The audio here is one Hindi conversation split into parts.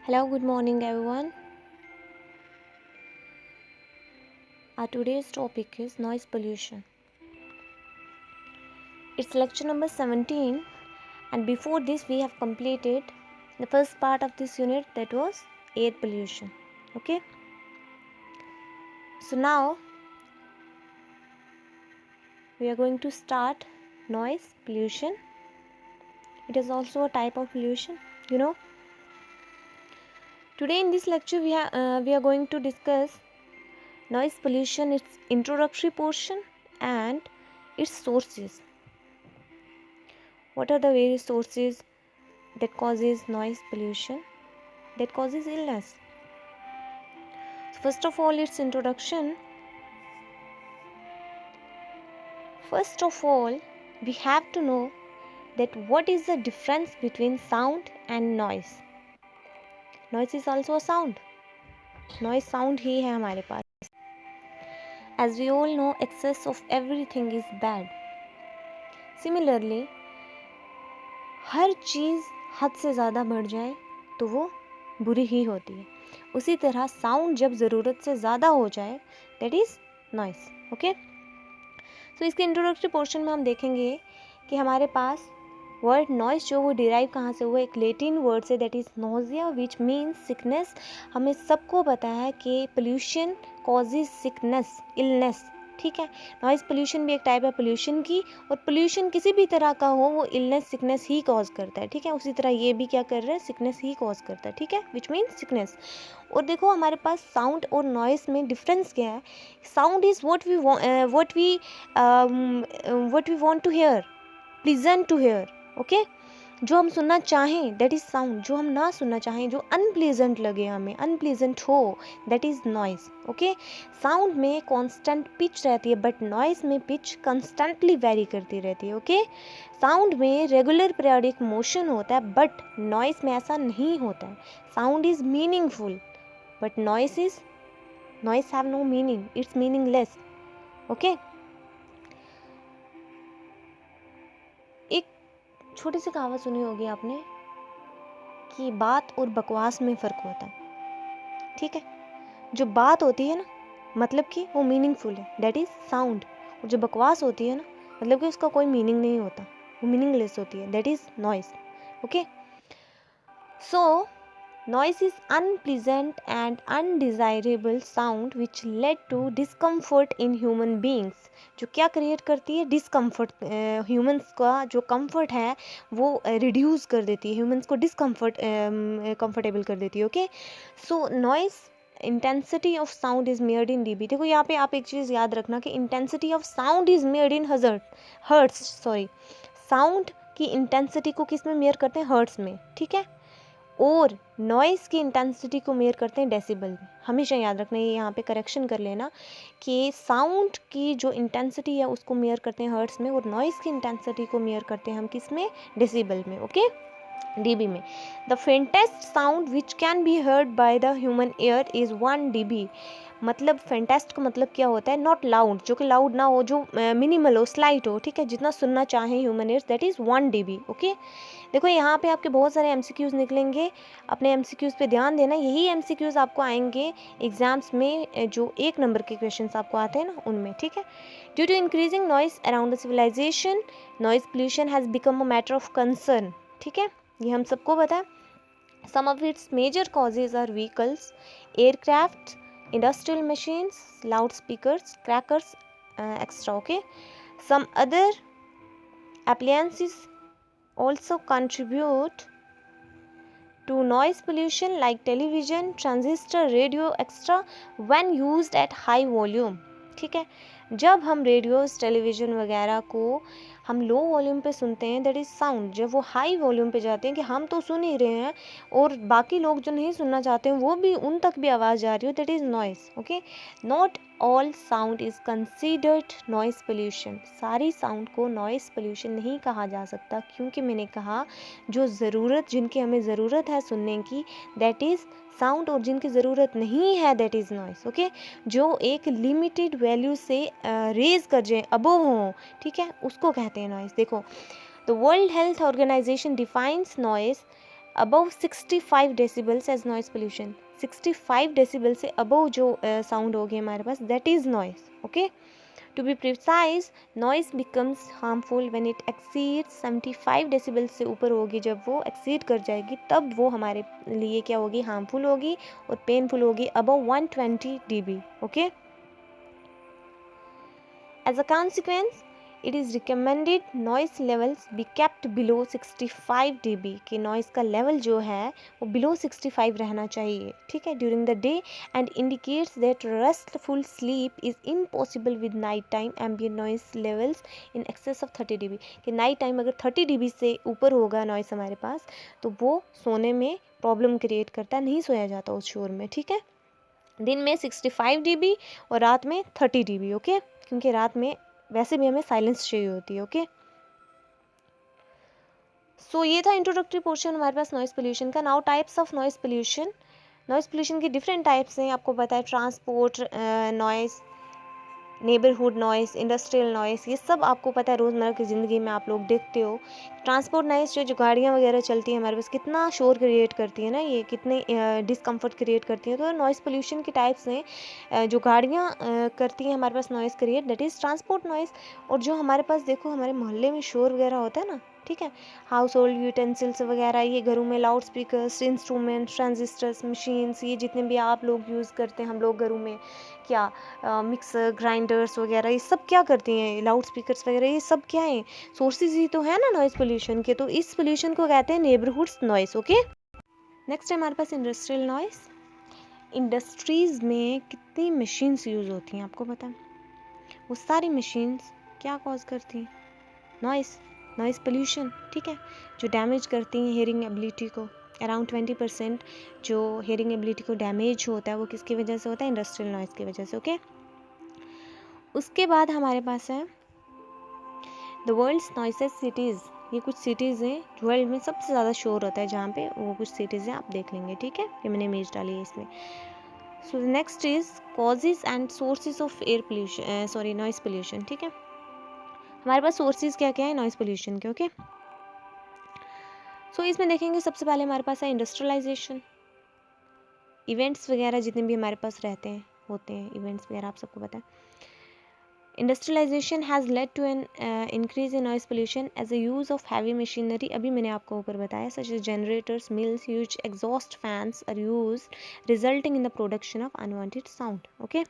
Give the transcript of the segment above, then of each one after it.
Hello, good morning, everyone. Our today's topic is noise pollution. It's lecture number 17, and before this, we have completed the first part of this unit, that was air pollution. Okay, so now we are going to start noise pollution. It is also a type of pollution, you know. Today in this lecture, we are going to discuss noise pollution, its introductory portion, and its sources. What are the various sources that causes noise pollution, that causes illness? So first of all, its introduction. First of all, we have to know that what is the difference between sound and noise. Noise is also a sound. Noise sound ही है हमारे पास. As we all know, excess of everything is bad. Similarly, हर चीज़ हद से ज़्यादा बढ़ जाए तो वो बुरी ही होती है. उसी तरह साउंड जब ज़रूरत से ज़्यादा हो जाए, दैट इज़ नॉइस. ओके, सो इसके इंट्रोडक्टरी पोर्शन में हम देखेंगे कि हमारे पास वर्ड नॉइस जो वो डिराइव कहाँ से हुआ, एक लेटिन वर्ड से, that is nausea which means sickness. हमें सबको पता है कि पोल्यूशन कॉजेज सिकनेस, इलनेस. ठीक है, नॉइस पोल्यूशन भी एक टाइप है पोल्यूशन की, और पोल्यूशन किसी भी तरह का हो वो इलनेस सिकनेस ही कॉज करता है. ठीक है, उसी तरह ये भी क्या कर रहा है, सिकनेस ही कॉज करता है. ठीक है, विच मीन्स सिकनेस. और देखो हमारे पास साउंड और नॉइस में डिफरेंस क्या है. Sound is what we want to hear, pleasant to hear. Okay, जो हम सुनना चाहें दैट इज़ साउंड. जो हम ना सुनना चाहें, जो अनप्लीजेंट लगे, हमें अनप्लीजेंट हो, that is noise. Okay, sound में कांस्टेंट पिच रहती है, बट नॉइस में पिच कंस्टेंटली वेरी करती रहती है. ओके, साउंड में रेगुलर पीरियोडिक मोशन होता है, बट नॉइस में ऐसा नहीं होता है. Sound is meaningful, but noise have no meaning, it's meaningless. Okay, एक छोटी सी कहावत सुनी होगी आपने कि बात और बकवास में फ़र्क होता है. ठीक है, जो बात होती है ना, मतलब कि वो मीनिंगफुल है, दैट इज़ साउंड. और जो बकवास होती है ना, मतलब कि उसका कोई मीनिंग नहीं होता, वो मीनिंगलेस होती है, that is noise. Okay, so noise is unpleasant and undesirable sound which led to discomfort in human beings. जो क्या क्रिएट करती है, डिस्कम्फर्ट. ह्यूमंस का जो कंफर्ट है वो रिड्यूस कर देती है, ह्यूमंस को डिस्कम्फर्ट कंफर्टेबल कर देती है. Okay, so noise intensity of sound is measured in dB. देखो यहाँ पे आप एक चीज़ याद रखना कि intensity of sound is measured in hertz. Sorry, sound की इंटेंसिटी को किस में मेयर करते हैं, हर्ट्स में. ठीक है, और नॉइज़ की इंटेंसिटी को मेयर करते हैं डेसिबल में. हमेशा याद रखना, ये यहाँ पे करेक्शन कर लेना कि साउंड की जो इंटेंसिटी है उसको मेयर करते हैं हर्ट्स में, और नॉइज़ की इंटेंसिटी को मेयर करते हैं हम किस में, डेसिबल में. ओके, dB में. The faintest sound which can be heard by the human air is 1 dB. मतलब फेंटेस्ट का मतलब क्या होता है, नॉट लाउड, जो कि लाउड ना हो, जो मिनिमल हो, स्लाइट हो. ठीक है, जितना सुनना चाहें human ears, that is 1 dB. Okay, देखो यहाँ पे आपके बहुत सारे MCQs निकलेंगे, अपने MCQs पे ध्यान देना. यही MCQs आपको आएंगे एग्जाम्स में, जो 1 नंबर के क्वेश्चन आपको आते हैं ना, उनमें. ठीक है, due to increasing noise around the civilization, noise pollution has become a matter of concern. ठीक है, ये हम सबको पता है. Some of its major causes are vehicles, aircraft, industrial machines, loud speakers, crackers, extra. Okay, some other appliances also contribute to noise pollution like television, transistor, radio, etc. when used at high volume. ठीक है, जब हम रेडियोस, टेलीविज़न वगैरह को हम लो वॉल्यूम पे सुनते हैं, दैट इज़ साउंड. जब वो हाई वॉल्यूम पे जाते हैं कि हम तो सुन ही रहे हैं और बाकी लोग जो नहीं सुनना चाहते हैं वो भी, उन तक भी आवाज़ जा रही हो, that is noise. Okay, not all sound is considered noise pollution. सारी साउंड को नॉइस पोल्यूशन नहीं कहा जा सकता, क्योंकि मैंने कहा जो ज़रूरत, जिनकी हमें ज़रूरत है सुनने की, दैट इज़ साउंड, और जिनकी ज़रूरत नहीं है, दैट इज़ नॉइस. ओके, जो एक लिमिटेड वैल्यू से रेज कर जाए, अबव हो, ठीक है, उसको कहते हैं नॉइस. देखो, the World Health Organization defines noise above 65 decibels as noise pollution. 65 decibel से अबव जो साउंड होगी हमारे पास, that is noise. Okay, to be precise, noise becomes harmful when it exceeds 75 decibel से ऊपर होगी, जब वो एक्सीड कर जाएगी तब वो हमारे लिए क्या होगी, हार्मफुल होगी और पेनफुल होगी, above 120 dB। Okay, as a consequence it is recommended noise levels be kept below 65 dB, कि नॉइस का लेवल जो है वो बिलो 65 रहना चाहिए, ठीक है, during the day, and indicates that restful sleep is impossible with night time ambient noise levels in excess of 30 dB, कि नाइट टाइम अगर 30 dB से ऊपर होगा नॉइस हमारे पास तो वो सोने में प्रॉब्लम क्रिएट करता है, नहीं सोया जाता उस शोर में, ठीक है। दिन में 65 dB और रात में 30 dB। ओके, क्योंकि रात में वैसे भी हमें साइलेंस चाहिए होती है। ओके, सो ये था इंट्रोडक्टरी पोर्शन हमारे पास नॉइस पोल्यूशन का। Now types of noise pollution. Noise pollution के डिफरेंट टाइप्स हैं, आपको पता है, transport noise, neighbourhood noise, industrial noise, ये सब आपको पता है, रोज़मर्रा की ज़िंदगी में आप लोग देखते हो। ट्रांसपोर्ट नॉइस जो गाड़ियाँ वगैरह चलती हैं हमारे पास, कितना शोर क्रिएट करती है ना, ये कितने डिस्कम्फर्ट क्रिएट करती हैं। तो नॉइस पोल्यूशन के टाइप्स हैं जो गाड़ियाँ करती हैं हमारे पास noise create, that is transport noise. और जो हमारे पास देखो हमारे मोहल्ले में शोर वगैरह होता है ना, ठीक है, हाउस होल्ड यूटेंसिल्स वगैरह, ये घरों में loud speakers, instrument, transistors, machines, ये जितने भी आप लोग यूज़ करते हैं, हम लोग घरों में क्या मिक्सर, ग्राइंडर्स वगैरह, ये सब क्या करती हैं, लाउड स्पीकर्स वगैरह, ये सब क्या है, सोर्सेज ही तो है ना नॉइस पोल्यूशन के। तो इस पोल्यूशन को कहते हैं नेबरहुड्स नॉइस। ओके, नेक्स्ट है हमारे पास इंडस्ट्रियल नॉइस। इंडस्ट्रीज़ में कितनी मशीन्स यूज़ होती हैं आपको पता है, वो सारी मशीन्स क्या कॉज करती हैं, नॉइस, नॉइस पोल्यूशन, ठीक है, जो डैमेज करती हैं हेयरिंग एबिलिटी को। अराउंड 20% जो हेयरिंग एबिलिटी को डैमेज होता है वो किसकी वजह से होता है, इंडस्ट्रियल नॉइस की वजह से। ओके, उसके बाद हमारे पास है द वर्ल्ड्स नॉइसेस्ट सिटीज़। ये कुछ सिटीज़ हैं वर्ल्ड में सबसे ज़्यादा शोर होता है जहाँ पे, वो कुछ सिटीज़ हैं, आप देख लेंगे, ठीक है, ये मैंने इमेज डाली है इसमें। So next is causes and sources of air pollution, sorry noise pollution, ठीक है। हमारे पास सोर्सेज क्या क्या है नॉइस पोल्यूशन के। ओके, सो इसमें देखेंगे सबसे पहले हमारे पास है इंडस्ट्रियलाइजेशन। इवेंट्स वगैरह जितने भी हमारे पास रहते हैं, होते हैं इवेंट्स वगैरह, आप सबको पता है। Industrialisation has led to an increase in noise pollution as a use of heavy machinery. अभी मैंने आपको ऊपर बताया, such as generators, mills, huge exhaust fans are use, resulting in the production of unwanted sound. Okay,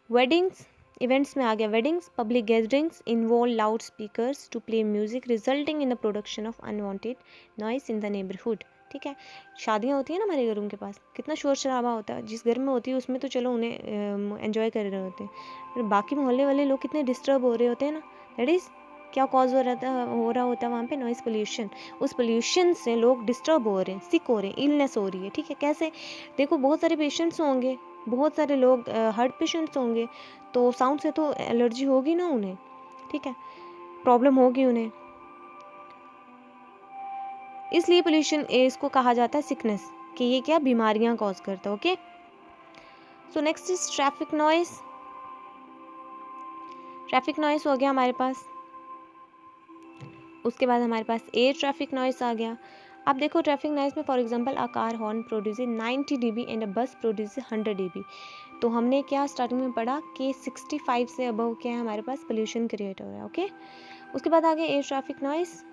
weddings, events में आ गया weddings, public gatherings involve loud speakers to play music, resulting in the production of unwanted noise in the neighbourhood, ठीक है। शादियाँ होती हैं ना हमारे घरों के पास, कितना शोर शराबा होता है, जिस घर में होती है उसमें तो चलो उन्हें एंजॉय कर रहे होते हैं, पर बाकी मोहल्ले वाले लोग कितने डिस्टर्ब हो रहे होते हैं ना, दैट इज़ क्या कॉज हो रहा होता है वहाँ पे, नॉइस पोल्यूशन। उस पोल्यूशन से लोग डिस्टर्ब हो रहे हैं, सिक हो रहे हैं, इलनेस हो रही है, ठीक है। कैसे, देखो बहुत सारे पेशेंट्स होंगे, बहुत सारे लोग हार्ट पेशेंट्स होंगे, तो साउंड से तो एलर्जी होगी ना उन्हें, ठीक है, प्रॉब्लम होगी उन्हें, इसलिए पोल्यूशन इसको कहा जाता है सिकनेस, कि ये क्या बीमारियां कॉज करता है। Okay, so next is traffic noise. Traffic noise हो गया हमारे पास। उसके बाद हमारे पास एयर ट्रैफिक नॉइस आ गया। आप देखो ट्रैफिक नॉइस में for example a car horn produces 90 dB and अ बस प्रोड्यूसेस 100 dB। तो हमने क्या स्टार्टिंग में पढ़ा कि 65 से अबव क्या है हमारे पास पोल्यूशन क्रिएट हो रहा है। ओके, उसके बाद आ गया एयर ट्रैफिक नॉइस।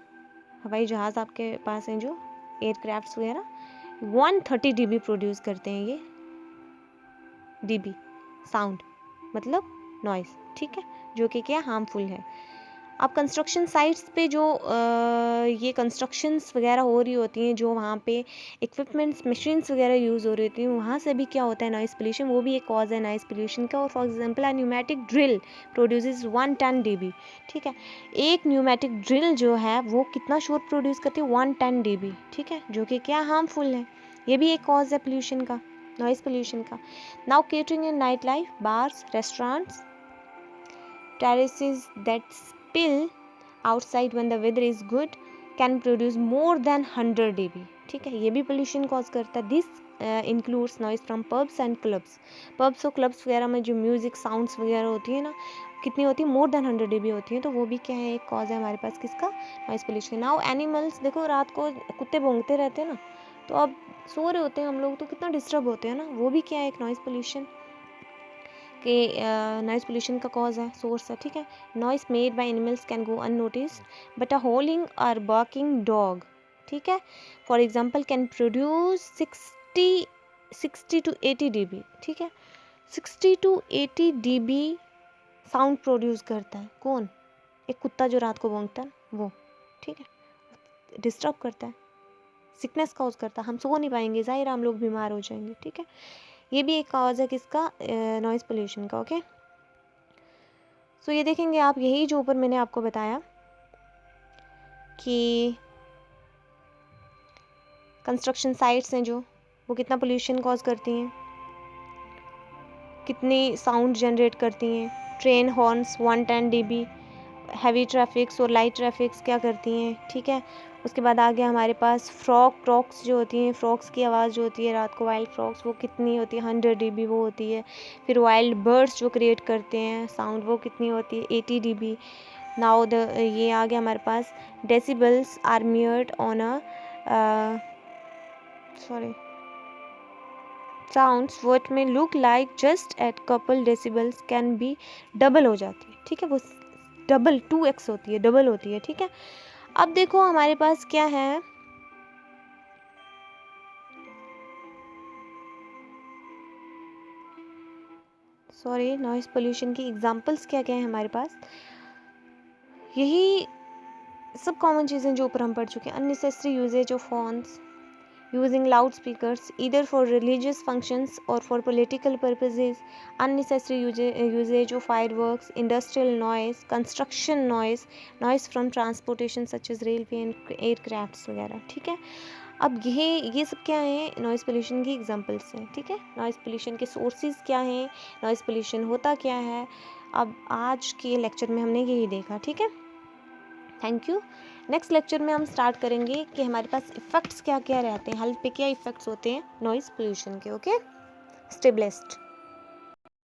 हवाई जहाज़ आपके पास हैं जो एयरक्राफ्ट्स वगैरह, 130 dB प्रोड्यूस करते हैं ये, dB साउंड मतलब नॉइस, ठीक है, जो कि क्या हार्मफुल है। अब कंस्ट्रक्शन साइट्स पे जो ये कंस्ट्रक्शंस वगैरह हो रही होती हैं, जो वहाँ पे इक्विपमेंट्स मशीन्स वगैरह यूज़ हो रही होती हैं, वहाँ से भी क्या होता है नॉइस पोल्यूशन, वो भी एक कॉज है नॉइस पोल्यूशन का। और for example a pneumatic drill produces 110 dB, ठीक है। एक न्यूमेटिक ड्रिल जो है वो कितना शोर प्रोड्यूस करती है, 110 dB, ठीक है, जो कि क्या हार्मफुल है, ये भी एक कॉज है पोल्यूशन का, नॉइस पोल्यूशन का। Now catering in night life, bars, restaurants, terraces that spill outside when the weather is good can produce more than 100 dB, ठीक है, ये भी पोल्यूशन कॉज करता है। This includes noise from pubs and clubs. Pubs और क्लब्स वगैरह में जो म्यूजिक साउंड्स वगैरह होती है ना, कितनी होती है, मोर देन 100 dB होती है, तो वो भी क्या है, एक कॉज है हमारे पास किसका, नॉइस पोल्यूशन। नाउ एनिमल्स, देखो रात को कुत्ते भौंकते रहते हैं ना, तो अब सो रहे होते हैं हम लोग तो कितना डिस्टर्ब होते हैं ना, वो भी क्या है, एक नॉइस पोल्यूशन के नॉइस पोल्यूशन का कॉज है, सोर्स है, ठीक है। Noise made by animals can go unnoticed but अ हॉलिंग और बार्किंग डॉग, ठीक है, for example can produce 60 to 80 dB, ठीक है, 60 to 80 dB साउंड प्रोड्यूस करता है, कौन, एक कुत्ता जो रात को भौंकता है वो, ठीक है, डिस्टर्ब करता है, सिकनेस कॉज करता है, हम सो नहीं पाएंगे, जाहिर हम लोग बीमार हो जाएंगे, ठीक है। ये भी एक कॉज है किसका, नॉइस पोल्यूशन का, ओके। सो ये देखेंगे आप, यही जो ऊपर मैंने आपको बताया कि कंस्ट्रक्शन साइट्स हैं जो, वो कितना पोल्यूशन कॉज करती हैं, कितनी साउंड जनरेट करती हैं। Train horns 110 dB, heavy traffics और लाइट ट्रैफिक्स क्या करती हैं, ठीक है। उसके बाद आ गया हमारे पास फ्रॉक्स जो होती हैं, फ्रॉक्स की आवाज़ जो होती है रात को, वाइल्ड फ्रॉक्स, वो कितनी होती है, 100 dB वो होती है। फिर वाइल्ड बर्ड्स जो क्रिएट करते हैं साउंड, वो कितनी होती है, 80 dB। नाउ ये आ गया हमारे पास, decibels are measured on a sounds what may look like just at couple decibels can be double हो जाती है, ठीक है, वो डबल 2x होती है, डबल होती है, ठीक है। अब देखो हमारे पास क्या है, नॉइस पोल्यूशन की एग्जांपल्स क्या क्या है हमारे पास, यही सब कॉमन चीज़ें जो ऊपर हम पढ़ चुके हैं। Unnecessary usages of phones, using loudspeakers either for religious functions or for political purposes, unnecessary usage of fireworks, industrial noise, construction noise from transportation such as railway and aircrafts वगैरह, ठीक है। अब ये सब क्या है, नॉइस पोल्यूशन की एग्जांपल्स हैं, ठीक है। नॉइस पोल्यूशन के सोर्सेज क्या हैं, नॉइस पोल्यूशन होता क्या है, अब आज के लेक्चर में हमने यही देखा, ठीक है। Thank you. नेक्स्ट लेक्चर में हम स्टार्ट करेंगे कि हमारे पास इफ़ेक्ट्स क्या क्या रहते हैं, हेल्थ पे क्या इफ़ेक्ट्स होते हैं नॉइस पोल्यूशन के, ओके। Stay blessed.